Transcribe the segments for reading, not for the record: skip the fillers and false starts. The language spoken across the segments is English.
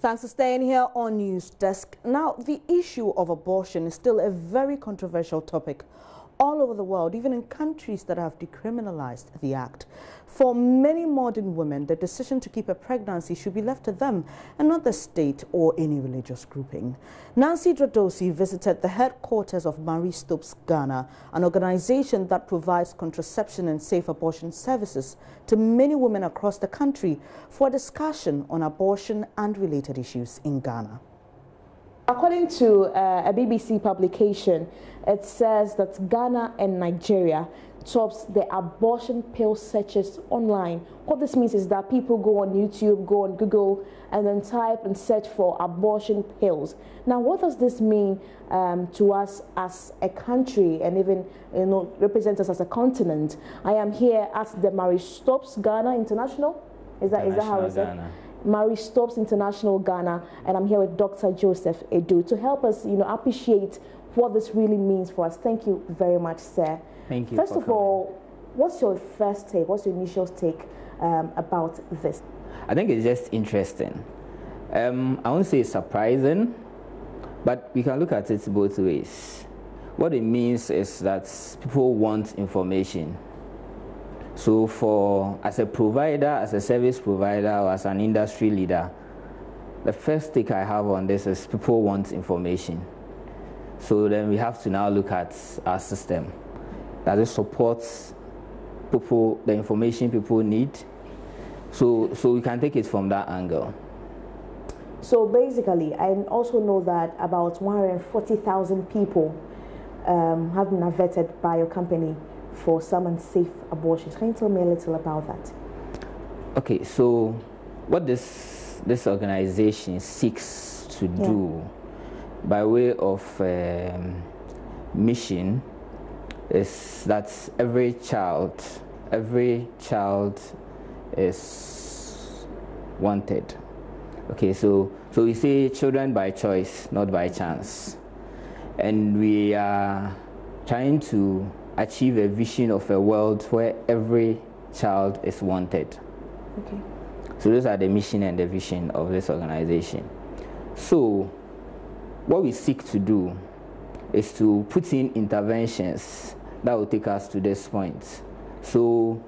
Thanks for staying here on News Desk. Now, the issue of abortion is still a very controversial topic all over the world, even in countries that have decriminalized the act. For many modern women, the decision to keep a pregnancy should be left to them and not the state or any religious grouping. Nancy Dradosi visited the headquarters of Marie Stopes Ghana, an organization that provides contraception and safe abortion services to many women across the country, for a discussion on abortion and related issues in Ghana. According to a BBC publication, it says that Ghana and Nigeria tops the abortion pill searches online. What this means is that people go on YouTube, go on Google, and then type and search for abortion pills. Now, what does this mean to us as a country, and even represents us as a continent? I am here at the Marie Stopes Ghana International. Is that how it's said? Marie Stopes International Ghana, and I'm here with Dr. Joseph Edu to help us, appreciate what this really means for us. Thank you very much, sir. Thank you. First of all, what's your first take? What's your initial take about this? I think it's just interesting. I won't say as but we can look at it both ways. What it means is that people want information. So as a provider, as a service provider, or as an industry leader, the first take I have on this is people want information. So then we have to now look at our system. Does it support people, the information people need? So we can take it from that angle. So basically, I also know that about 140,000 people have been vetted by your company for some unsafe abortions. Can you tell me a little about that? Okay, so what this organization seeks to do by way of mission is that every child is wanted. Okay, so we say children by choice, not by chance. And we are trying to achieve a vision of a world where every child is wanted. Okay. So those are the mission and the vision of this organization. So what we seek to do is to put in interventions that will take us to this point. So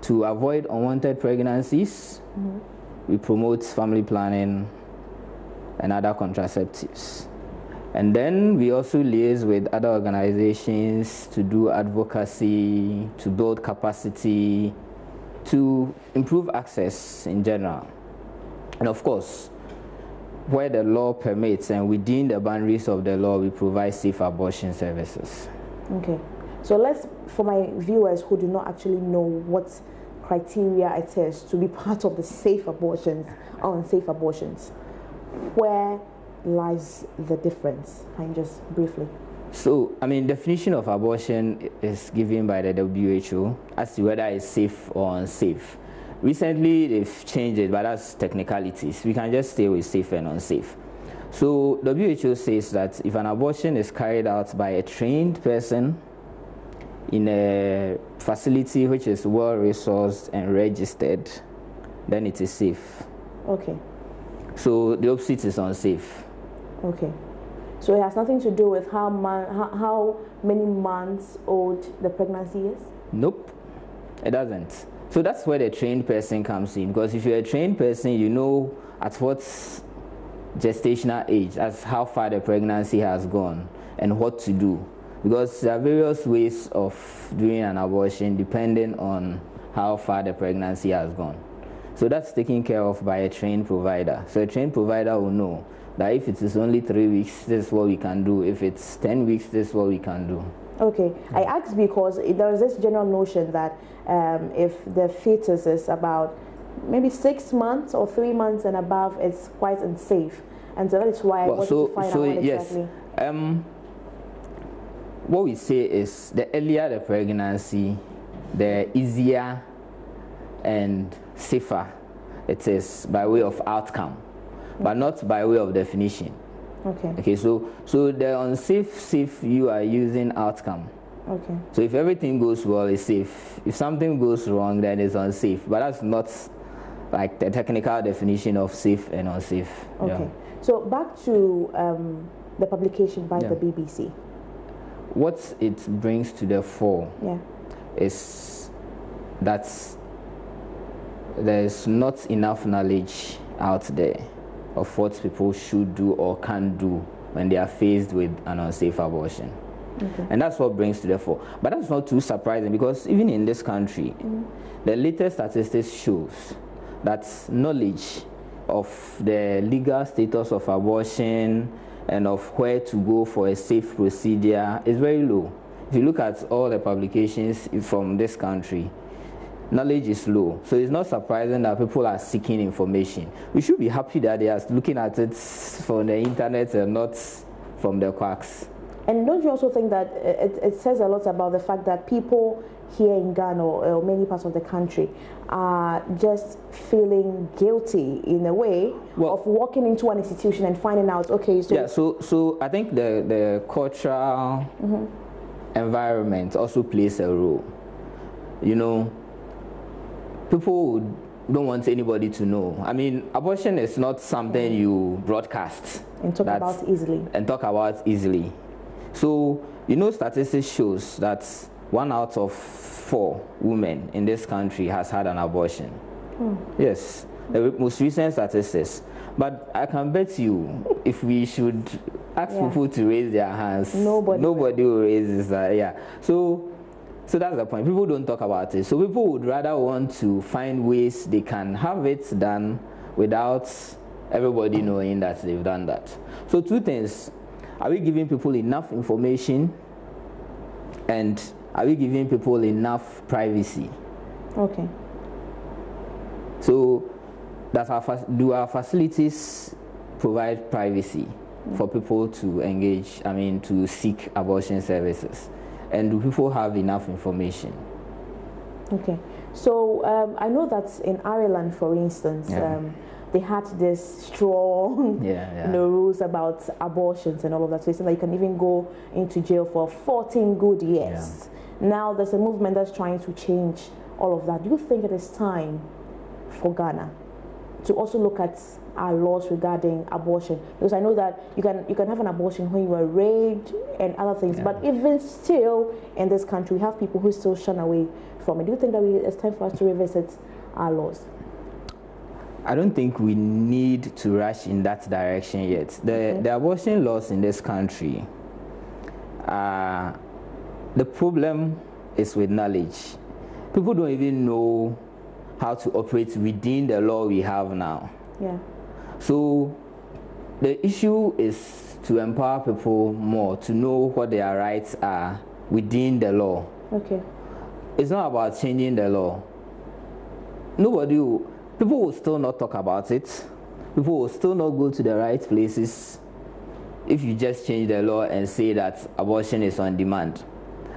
to avoid unwanted pregnancies, we promote family planning and other contraceptives. And then we also liaise with other organizations to do advocacy, to build capacity, to improve access in general. And of course, where the law permits and within the boundaries of the law, we provide safe abortion services. Okay. So for my viewers who do not actually know what criteria it is to be part of the safe abortions or unsafe abortions, where lies the difference? Can you just briefly? So, definition of abortion is given by the WHO as to whether it's safe or unsafe. Recently, they've changed it, but that's technicalities. We can just stay with safe and unsafe. So, WHO says that if an abortion is carried out by a trained person in a facility which is well-resourced and registered, then it is safe. Okay. So, the opposite is unsafe. Okay, so it has nothing to do with how many months old the pregnancy is? Nope, it doesn't. So that's where the trained person comes in, because if you're a trained person, you know at what gestational age, as how far the pregnancy has gone and what to do. Because there are various ways of doing an abortion depending on how far the pregnancy has gone. So that's taken care of by a trained provider. So a trained provider will know that if it is only 3 weeks, this is what we can do. If it's 10 weeks, this is what we can do. Okay. I asked because there is this general notion that if the fetus is about maybe 6 months or 3 months and above, it's quite unsafe. And so that is why I wanted to find out what exactly. What we say is the earlier the pregnancy, the easier and safer it is by way of outcome, but not by way of definition. Okay, so the unsafe, safe, you are using outcome. Okay. So if everything goes well, it's safe. If something goes wrong, then it's unsafe. But that's not like the technical definition of safe and unsafe. Okay. So back to the publication by the BBC. What it brings to the fore is that there's not enough knowledge out there of what people should do or can do when they are faced with an unsafe abortion. Okay. And that's what brings to the fore. But that's not too surprising, because even in this country, the latest statistics shows that knowledge of the legal status of abortion and of where to go for a safe procedure is very low. If you look at all the publications from this country, knowledge is low. So it's not surprising that people are seeking information. We should be happy that they are looking at it from the internet and not from the quacks. And don't you also think that it says a lot about the fact that people here in Ghana or many parts of the country are just feeling guilty in a way of walking into an institution and finding out, okay, so... Yeah, so I think the cultural environment also plays a role. You know, people don't want anybody to know. I mean, abortion is not something you broadcast. And talk about easily. So, you know, statistics shows that 1 out of 4 women in this country has had an abortion. Yes, the most recent statistics. But I can bet you, if we should ask people to raise their hands, nobody will raise this. So that's the point. People don't talk about it. So people would rather want to find ways they can have it done without everybody knowing that they've done that. So 2 things. Are we giving people enough information, and are we giving people enough privacy? Okay. So do our facilities provide privacy for people to engage, to seek abortion services? And do people have enough information? Okay. So I know that in Ireland, for instance, they had this strong rules about abortions and all of that. So they said that you can even go into jail for 14 good years. Now there's a movement that's trying to change all of that. Do you think it is time for Ghana to also look at our laws regarding abortion? Because I know that you can have an abortion when you are raped and other things, but even still in this country, we have people who still shun away from it. Do you think that it's time for us to revisit our laws? I don't think we need to rush in that direction yet. The abortion laws in this country, the problem is with knowledge. People don't even know how to operate within the law we have now. So the issue is to empower people more, to know what their rights are within the law. It's not about changing the law. People will still not talk about it. People will still not go to the right places if you just change the law and say that abortion is on demand.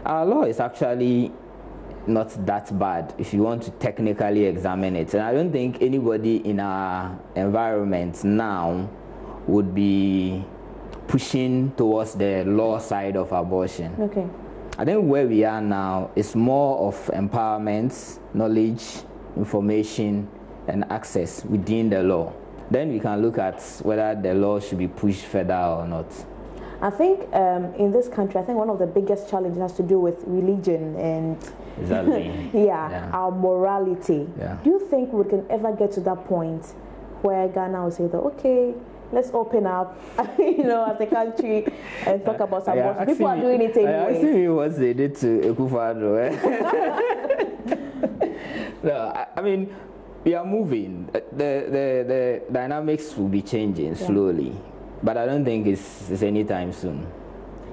Our law is actually not that bad if you want to technically examine it. And I don't think anybody in our environment now would be pushing towards the law side of abortion. I think where we are now is more of empowerment, knowledge, information, and access within the law. Then we can look at whether the law should be pushed further or not. I think in this country, I think one of the biggest challenges has to do with religion and our morality. Do you think we can ever get to that point where Ghana will say that, okay, let's open up, as a country and talk about abortion? People are doing it anyway. I see what they did to Akufo-Addo. No, we are moving. The dynamics will be changing slowly, but I don't think it's anytime soon.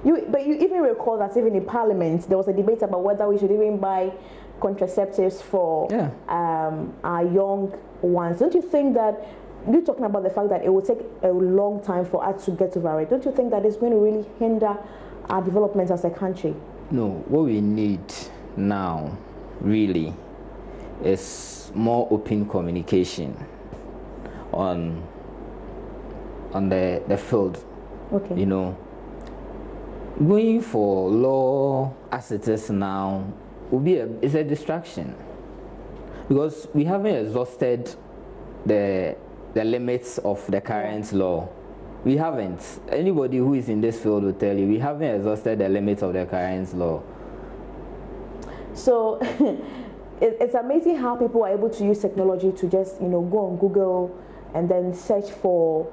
But you even recall that even in Parliament there was a debate about whether we should even buy contraceptives for our young ones. Don't you think that, you're talking about the fact that it will take a long time for us to get over it, don't you think that it's going to really hinder our development as a country? No, what we need now really is more open communication on the field. Going for law as it is now will be it's a distraction, because we haven't exhausted the limits of the current law. We haven't. Anybody who is in this field will tell you we haven't exhausted the limits of the current law. So it's amazing how people are able to use technology to just, you know, go on Google and then search for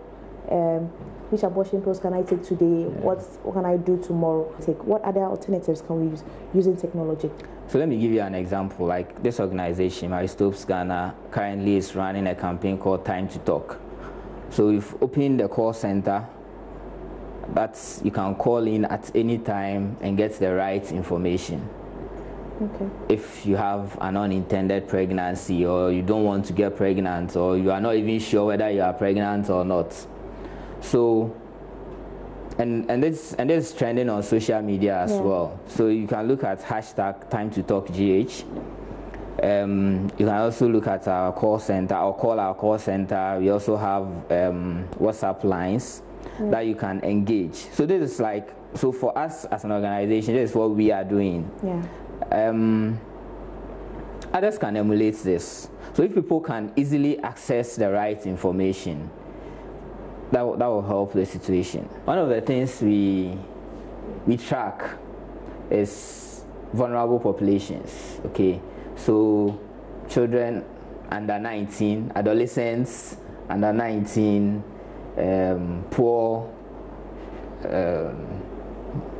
which abortion pills can I take today? What can I do tomorrow? What other alternatives can we use using technology? So let me give you an example. Like this organization, Marie Stopes Ghana, currently is running a campaign called Time to Talk. So we've opened the call center that you can call in at any time and get the right information. Okay. If you have an unintended pregnancy, or you don't want to get pregnant, or you are not even sure whether you are pregnant or not. So, and this is trending on social media as well. So you can look at hashtag Time to Talk GH. You can also look at our call center or call our call center. We also have WhatsApp lines that you can engage. So this is like, so for us as an organization, this is what we are doing. Others can emulate this. So if people can easily access the right information, that will help the situation. One of the things we track is vulnerable populations. Okay, so children under 19, adolescents under 19, poor,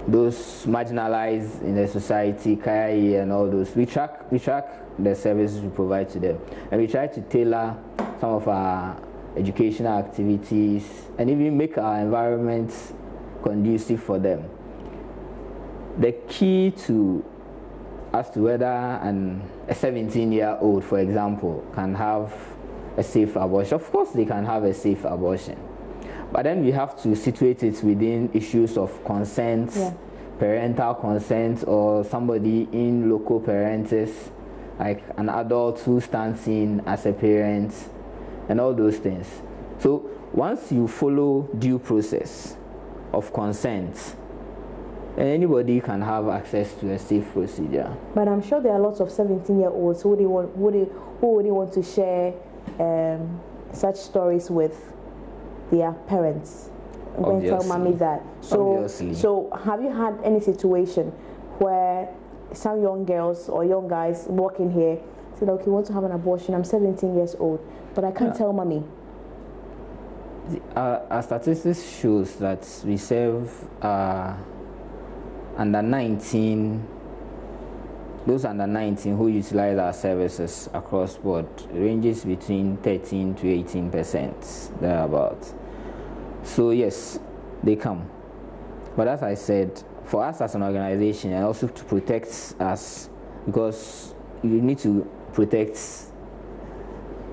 those marginalized in the society, KIA and all those. We track the services we provide to them, and we try to tailor some of our educational activities and even make our environments conducive for them. The key as to whether a 17-year-old, for example, can have a safe abortion. Of course they can have a safe abortion, but then we have to situate it within issues of consent, parental consent, or somebody in loco parentis, like an adult who stands in as a parent, and all those things. So once you follow due process of consent, anybody can have access to a safe procedure. But I'm sure there are lots of 17-year-olds who would want to share such stories with their parents. I'm going to tell mommy that. So have you had any situation where some young girls or young guys walk in here, say, okay, want to have an abortion, I'm 17 years old, but I can't tell mommy? Our statistics shows that we serve under 19, those under 19 who utilize our services across board ranges between 13 to 18%, thereabouts. So yes, they come. But as I said, for us as an organization, and also to protect us, because you need to protect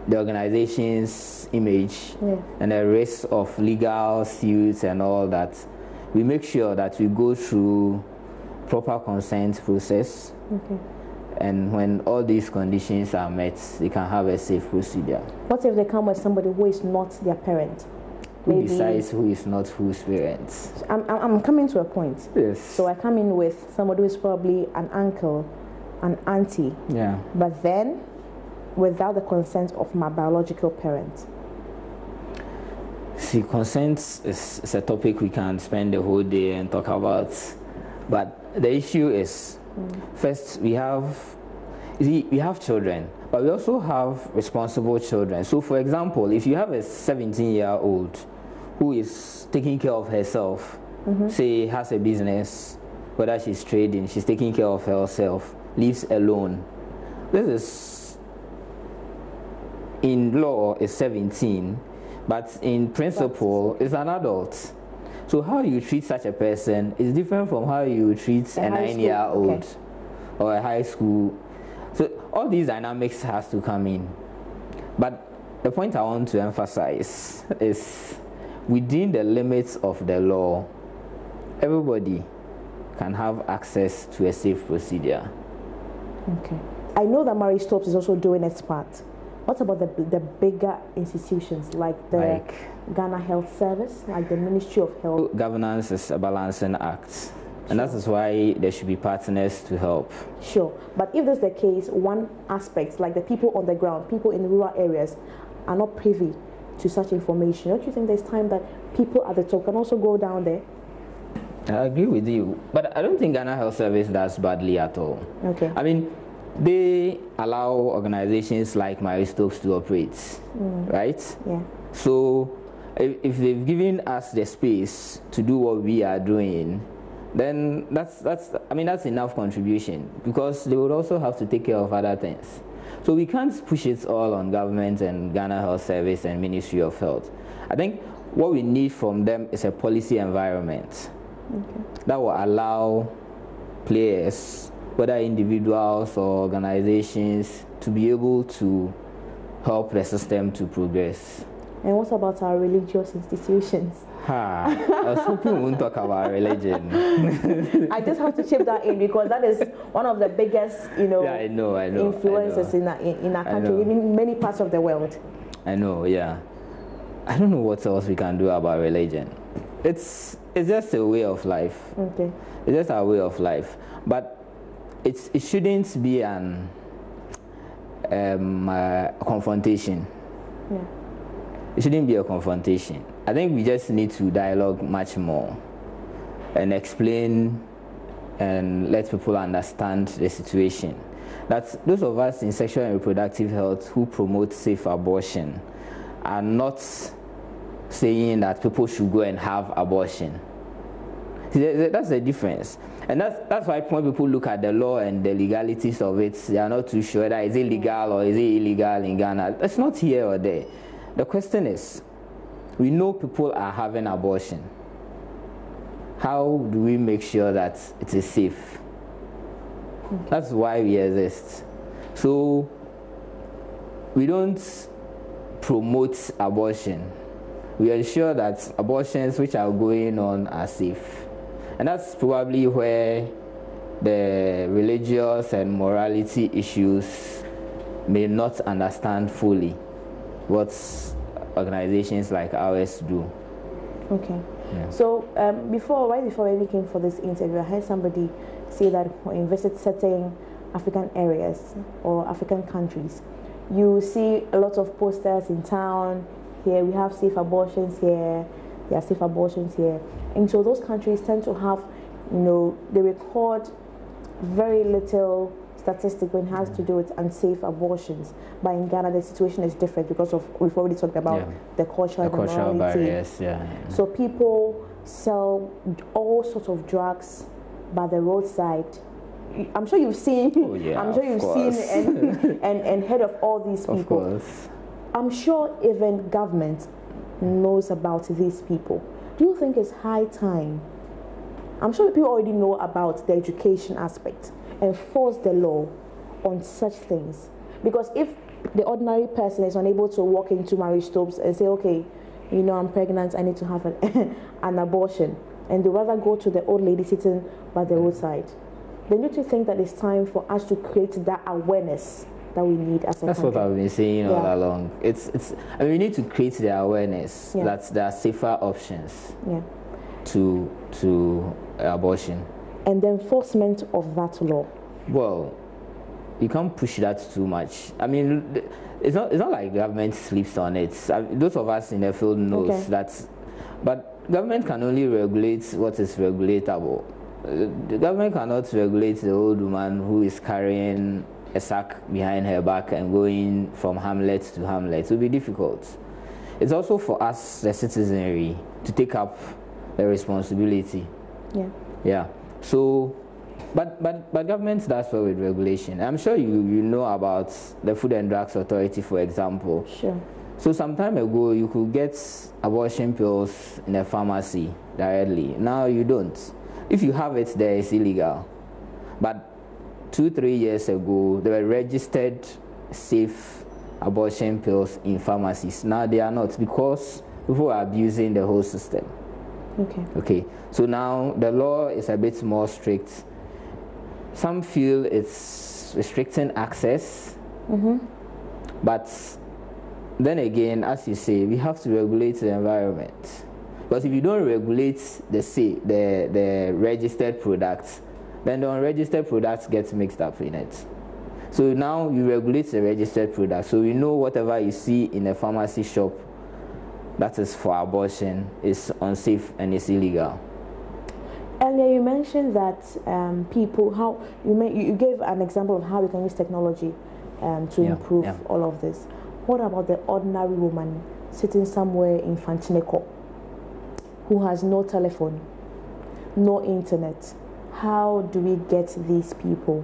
the organization's image and the risk of legal suits and all that, we make sure that we go through proper consent process. And when all these conditions are met, they can have a safe procedure. What if they come with somebody who is not their parent? Who decides who is not whose parents? I'm coming to a point. Yes. So I come in with somebody who is probably an uncle, an auntie. Yeah. But then, without the consent of my biological parent. See, consent is a topic we can spend the whole day and talk about. But the issue is, first, we have children, but we also have responsible children. So, for example, if you have a 17-year-old who is taking care of herself, say has a business, whether she's trading, she's taking care of herself, lives alone. This is, in law, is 17, but in principle, is an adult. So how you treat such a person is different from how you treat a 9-year-old or a high school. So all these dynamics has to come in. But the point I want to emphasize is within the limits of the law, everybody can have access to a safe procedure. Okay. I know that Marie Stopes is also doing its part. What about the bigger institutions like Ghana Health Service, like the Ministry of Health? Governance is a balancing act. And that is why there should be partners to help. Sure. But if that's the case, one aspect, like the people on the ground, people in rural areas, are not privy to such information, don't you think there's time that people at the top can also go down there? I agree with you. But I don't think Ghana Health Service does badly at all. Okay. I mean, they allow organizations like Maristopes to operate, right? Yeah. So if they've given us the space to do what we are doing, then that's enough contribution, because they would also have to take care of other things. So we can't push it all on government and Ghana Health Service and Ministry of Health. I think what we need from them is a policy environment that will allow players, whether individuals or organizations, to be able to help the system to progress. And what about our religious institutions? I was hoping we wouldn't talk about religion. I just have to chip that in because that is one of the biggest, yeah, I know. influences in our country, even in many parts of the world. I know, yeah. I don't know what else we can do about religion. It's just a way of life. Okay. It's just our way of life. But it shouldn't be an confrontation. Yeah. It shouldn't be a confrontation. I think we just need to dialogue much more and explain and let people understand the situation. That those of us in sexual and reproductive health who promote safe abortion are not saying that people should go and have abortion. See, that's the difference. And that's why when people look at the law and the legalities of it, they are not too sure that is it legal or is it illegal in Ghana. It's not here or there. The question is, we know people are having abortion. How do we make sure that it is safe? That's why we exist. So we don't promote abortion. We ensure that abortions which are going on are safe. And that's probably where the religious and morality issues may not understand fully what organizations like ours do. Okay. Yeah. So right before we came for this interview, I heard somebody say that when you visit certain African areas or African countries, you see a lot of posters in town. Here we have safe abortions here, there are safe abortions here. And so those countries tend to have, they record very little statistic when it has to do with unsafe abortions. But in Ghana, the situation is different because of, we've already talked about the cultural barriers. Yeah. So people sell all sorts of drugs by the roadside. I'm sure you've seen. Oh, yeah, I'm sure you've seen and heard of all these people. Of course. I'm sure even government knows about these people. Do you think it's high time? I'm sure people already know about the education aspect. Enforce the law on such things. Because if the ordinary person is unable to walk into Maristopes and say, okay, I'm pregnant, I need to have an abortion, and they rather go to the old lady sitting by the roadside, then don't you think that it's time for us to create that awareness that we need as a That's country? what I've been saying all along. We need to create the awareness that there are safer options to abortion. And the enforcement of that law. Well, you can't push that too much. I mean, it's not like the government sleeps on it. Those of us in the field knows that. But government can only regulate what is regulatable. The government cannot regulate the old woman who is carrying a sack behind her back and going from hamlet to hamlet. It will be difficult. It's also for us, the citizenry, to take up the responsibility. Yeah. So, but government does well with regulation. I'm sure you know about the Food and Drugs Authority, for example. Sure. So some time ago, you could get abortion pills in a pharmacy directly. Now you don't. If you have it there, it's illegal. But 2-3 years ago, there were registered safe abortion pills in pharmacies. Now they are not, because people are abusing the whole system. Okay. So now the law is a bit more strict. Some feel it's restricting access, but then again, as you say, we have to regulate the environment. Because if you don't regulate the registered products, then the unregistered products get mixed up in it. So now you regulate the registered product, so you know whatever you see in a pharmacy shop that is for abortion is unsafe and is illegal. Earlier you mentioned that you gave an example of how we can use technology to improve all of this. What about the ordinary woman sitting somewhere in Fantineko who has no telephone, no internet? How do we get these people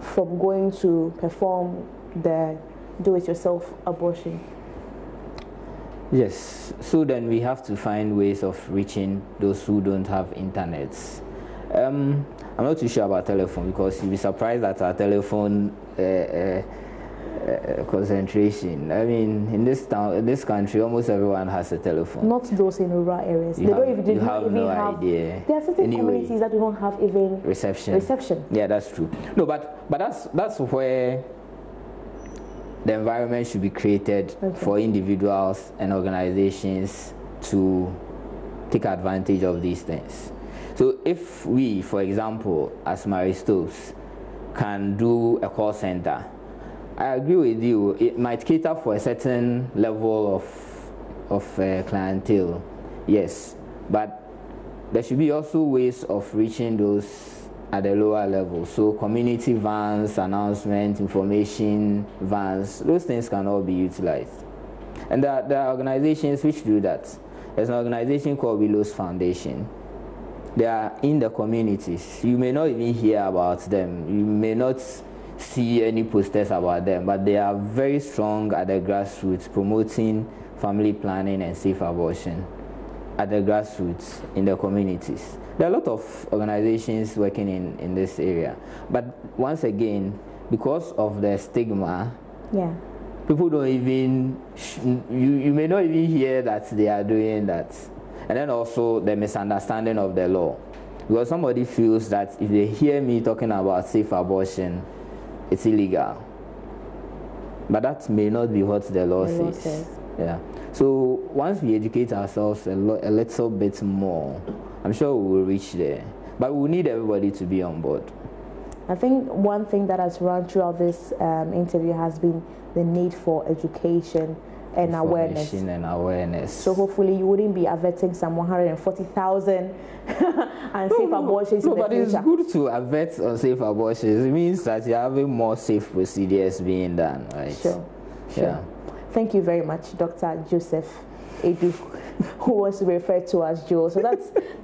from going to perform the do-it-yourself abortion? Yes, so then we have to find ways of reaching those who don't have internet. I'm not too sure about telephone, because you'll be surprised at our telephone concentration. I mean, in this town, in this country, almost everyone has a telephone. Not those in rural areas. You have no idea. There are certain communities that do not have even reception. Yeah, that's true. No, but that's where the environment should be created for individuals and organizations to take advantage of these things. So if we, for example, as Marie Stopes, can do a call center, I agree with you, it might cater for a certain level of clientele, yes, but there should be also ways of reaching those at the lower level. So community vans, announcement, information vans, those things can all be utilized. And there are organizations which do that. There's an organization called Willows Foundation. They are in the communities. You may not even hear about them. You may not see any posters about them, but they are very strong at the grassroots, promoting family planning and safe abortion at the grassroots in the communities. There are a lot of organizations working in this area, but once again, because of the stigma, people don't even, you may not even hear that they are doing that. And then also the misunderstanding of the law, because somebody feels that if they hear me talking about safe abortion, it's illegal. But that may not be what the law says. Yeah. So once we educate ourselves a little bit more, I'm sure we will reach there. But we need everybody to be on board. I think one thing that has run throughout this interview has been the need for education and awareness. So hopefully you wouldn't be averting some 140,000 unsafe abortions in the future. But it's good to avert unsafe abortions. It means that you're having more safe procedures being done, right? Sure. Yeah. Thank you very much, Dr. Joseph Edu, who wants to be referred to as Joe. So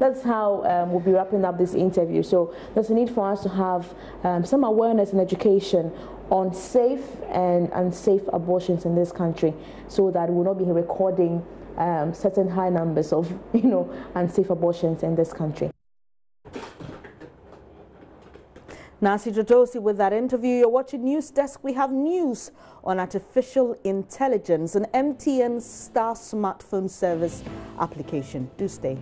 that's how we'll be wrapping up this interview. So there's a need for us to have some awareness and education on safe and unsafe abortions in this country, so that we will not be recording certain high numbers of unsafe abortions in this country. Nancy Jotosi with that interview. You're watching News Desk. We have news on artificial intelligence and MTN Star smartphone service application. Do stay.